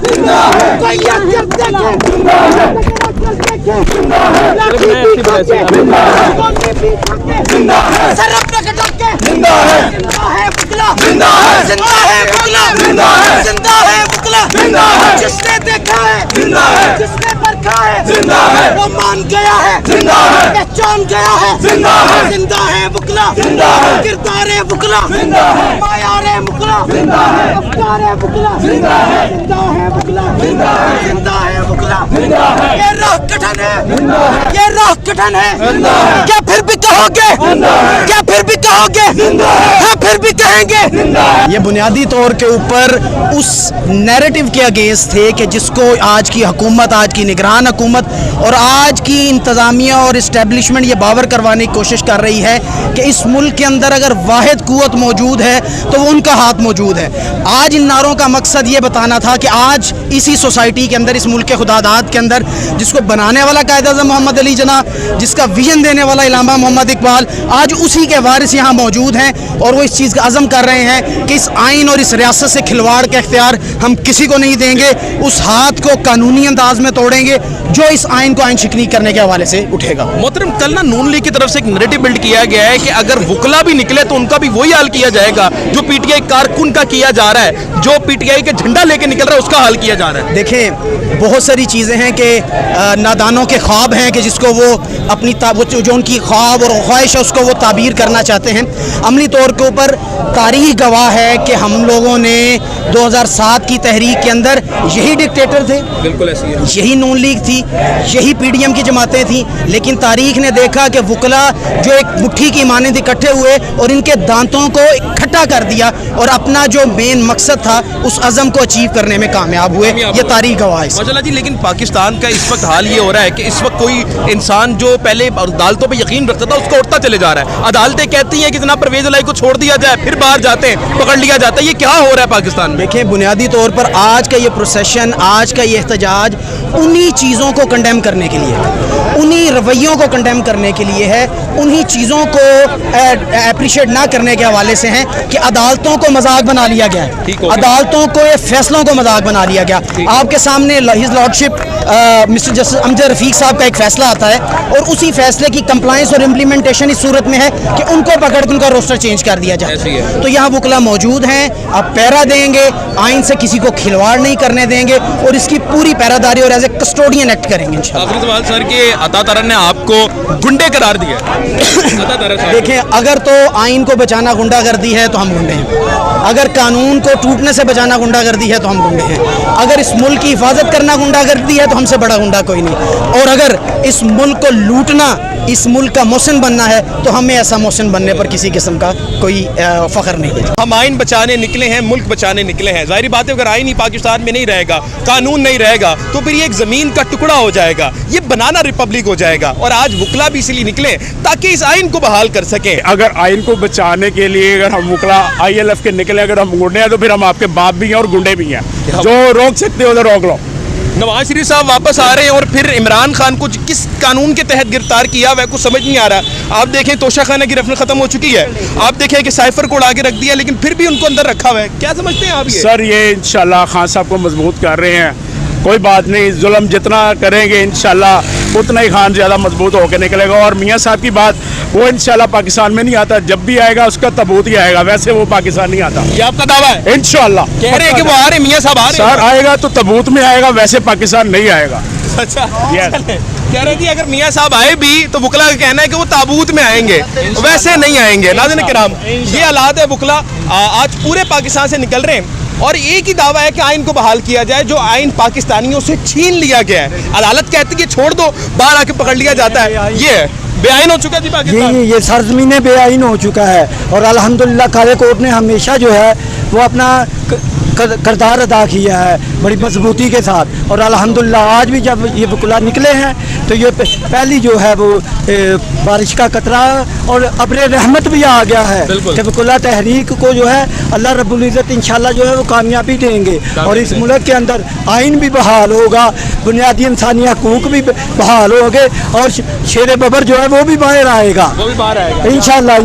कोई अक्ल देखे, सरब रख के जिंदा है बुकला, जिंदा है बुकला, जिंदा है बुकला, जिसने देखा है जिंदा है, जिसने परखा है जिंदा है, वो मान गया है जिंदा है, पहचान गया है जिंदा है बुकला, किरदार है बुकला, मायार है बुकला, अफ्तार है बुकला, जिंदा है बुकला, जिंदा है बुकला, ये राह कठिन है, ये राह कठिन है, क्या फिर भी कहोगे, क्या फिर भी कहोगे, हाँ फिर भी कहेंगे। ये बुनियादी तौर के ऊपर उस नैरेटिव के अगेंस्ट थे कि जिसको आज की हुकूमत, आज की निगरान हुकूमत और आज की इंतज़ामिया और इस्टेब्लिशमेंट ये बावर करवाने की कोशिश कर रही है कि इस मुल्क के अंदर अगर वाहिद कुव्वत मौजूद है तो वो उनका हाथ मौजूद है। आज इन नारों का मकसद ये बताना था कि आज इसी सोसाइटी के अंदर, इस मुल्क के खुदादाद के अंदर, जिसको बनाने वाला कायद-ए-आज़म मोहम्मद अली जिन्ना, जिसका विजन देने वाला इलामा मोहम्मद इकबाल, आज उसी के वारिस यहाँ मौजूद हैं और वो इस चीज़ का अज़म कर रहे हैं कि इस आइन और इस रियासत से खिलवाड़ का इख्तियार हम किसी को नहीं देंगे। उस हाथ को कानूनी अंदाज में तोड़ेंगे जो इस आइन को आइन शिकनी करने के हवाले से उठेगा। मोहतरम, कल ना नून लीग की तरफ से एक नैरेटिव बिल्ड किया गया है कि अगर वुकला भी निकले तो उनका भी वही हाल किया जाएगा जो पीटीआई कारकुन का किया जा रहा है, जो पीटीआई के झंडा लेके निकल रहा है उसका हाल किया जा रहा है। देखें, बहुत सारी चीज़ें हैं कि नादानों के ख्वाब हैं कि जिसको वो अपनी जो उनकी ख्वाब और ख्वाहिश है उसको वो ताबीर करना चाहते हैं। अमली तौर के ऊपर तारीख गवाह है कि हम लोगों ने 2007 की तहरीक के अंदर यही डिक्टेटर थे, बिल्कुल ऐसी है, यही नून लीग थी, यही पीडीएम की जमातें थी, लेकिन तारीख ने देखा कि वुकला जो एक मुट्ठी की मानंद इकट्ठे हुए और इनके दांतों को इकट्ठा कर दिया और अपना जो मेन मकसद था उस अज़म को अचीव करने में कामयाब हुए। ये तारीख गवाह है माशाल्लाह जी। लेकिन पाकिस्तान का इस वक्त हाल ये हो रहा है कि इस वक्त कोई इंसान जो पहले अदालतों पे यकीन रखता था उसको उठता चले जा रहा है। अदालतें कहती हैं कि जनाब परवेज इलाही को छोड़ दिया जाए, फिर बाहर जाते हैं, पकड़ लिया जाता है। ये क्या हो रहा है पाकिस्तान में? देखिए, बुनियादी तौर पर आज का ये प्रोसेशन, आज का ये एहतजाज उन्हीं चीज़ों को कंडेम करने के लिए, उन्हीं रवैयों को कंडेम करने के लिए है, उन्हीं चीज़ों को अप्रिशिएट ना करने के हवाले से हैं कि अदालतों को मजाक बना लिया गया है, अदालतों को, ये फैसलों को मजाक बना लिया गया। आपके सामने his lordship mister justice Amjad Rafiq साहब का एक फैसला आता है और उसी फैसले की कंप्लाइंस और इम्प्लीमेंटेशन इस सूरत में है कि उनको पकड़ के उनका रोस्टर चेंज कर दिया जाए। तो यहाँ वुकला मौजूद हैं, आप पैरा देंगे, आइन से किसी को खिलवाड़ नहीं करने देंगे और इसकी पूरी पैरादारी और एज ए कस्टोडियन एक्ट करेंगे इंशाल्लाह। आखिरी सवाल सर कि अता तारा ने आपको गुंडे करार दिया। देखें, अगर तो आइन को बचाना गुंडागर्दी है तो हम गुंडे हैं, अगर कानून को टूटने से बचाना गुंडागर्दी है तो हम गुंडे हैं, अगर इस मुल्क की हिफाजत करना गुंडागर्दी है तो हमसे बड़ा गुंडा कोई नहीं, और अगर इस मुल्क को लूटना, इस मुल्क का मोहसिन बनना है तो हमें ऐसा मोहसिन बनने पर किसी किस्म का कोई फ़ख्र नहीं है। हम आइन बचाने निकले हैं, मुल्क बचाने निकले हैं। जाहिर बात है अगर आइन ही पाकिस्तान में नहीं रहेगा, कानून नहीं रहेगा, तो फिर ये एक ज़मीन का टुकड़ा हो जाएगा, ये बनाना रिपब्लिक हो जाएगा। और आज वुकला भी इसलिए निकले ताकि इस आइन को बहाल कर सके। अगर आइन को बचाने के लिए अगर हम वुकला ILF के निकले, अगर हम गुंडे हैं तो फिर हम आपके बाप भी हैं और गुंडे भी हैं, जो रोक सकते हो तो रोक लो। नवाज शरीफ साहब वापस आ रहे हैं और फिर इमरान खान को किस कानून के तहत गिरफ्तार किया वह कुछ समझ नहीं आ रहा। आप देखें तोशा खाना की रफ्त खत्म हो चुकी है, आप देखें कि साइफर कोड आगे रख दिया, लेकिन फिर भी उनको अंदर रखा हुआ है। क्या समझते हैं आप? सर, ये इंशाल्लाह खान साहब को मजबूत कर रहे हैं, कोई बात नहीं, जुल्म जितना करेंगे इंशाल्लाह उतना ही खान ज़्यादा मजबूत होकर निकलेगा। और मियाँ साहब की बात, वो इंशाल्लाह पाकिस्तान में नहीं आता, जब भी आएगा उसका तबूत ही आएगा, वैसे वो पाकिस्तान नहीं आता। ये आपका दावा है? इंशाल्लाह कह रहे हैं कि वो आ रहे, मियाँ साहब आ रहे हैं। सर, आएगा तो तबूत में आएगा, वैसे पाकिस्तान नहीं आएगा। अच्छा, कह रहे थे अगर मियाँ साहब आए भी तो वुकला का कहना है कि वो ताबूत में आएंगे, वैसे नहीं आएंगे। नाज़रीन किराम, ये हालात है। वुकला आज पूरे पाकिस्तान से निकल रहे हैं और एक ही दावा है कि आइन को बहाल किया जाए, जो आइन पाकिस्तानियों से छीन लिया गया है। अदालत कहती है छोड़ दो, बाहर आके पकड़ लिया जाता है। ये बेआइन हो चुका है जी पाकिस्तान। ये सरजमीन बेआइन हो चुका है और अल्हम्दुलिल्लाह काले कोर्ट ने हमेशा जो है वो अपना किरदार अदा किया है बड़ी मजबूती के साथ। और अल्हम्दुलिल्लाह आज भी जब ये वुकला निकले हैं तो ये पहली जो है वो बारिश का कतरा और अब्र रहमत भी आ गया है कि वुकला तहरीक को जो है अल्लाह रब्बुल इज़्ज़त इंशाल्लाह जो है वो कामयाबी देंगे और इस मुल्क के अंदर आइन भी बहाल होगा, बुनियादी इंसानी हकूक भी बहाल होंगे और शेर बबर जो है वो भी बाहर आएगा इंशाल्लाह।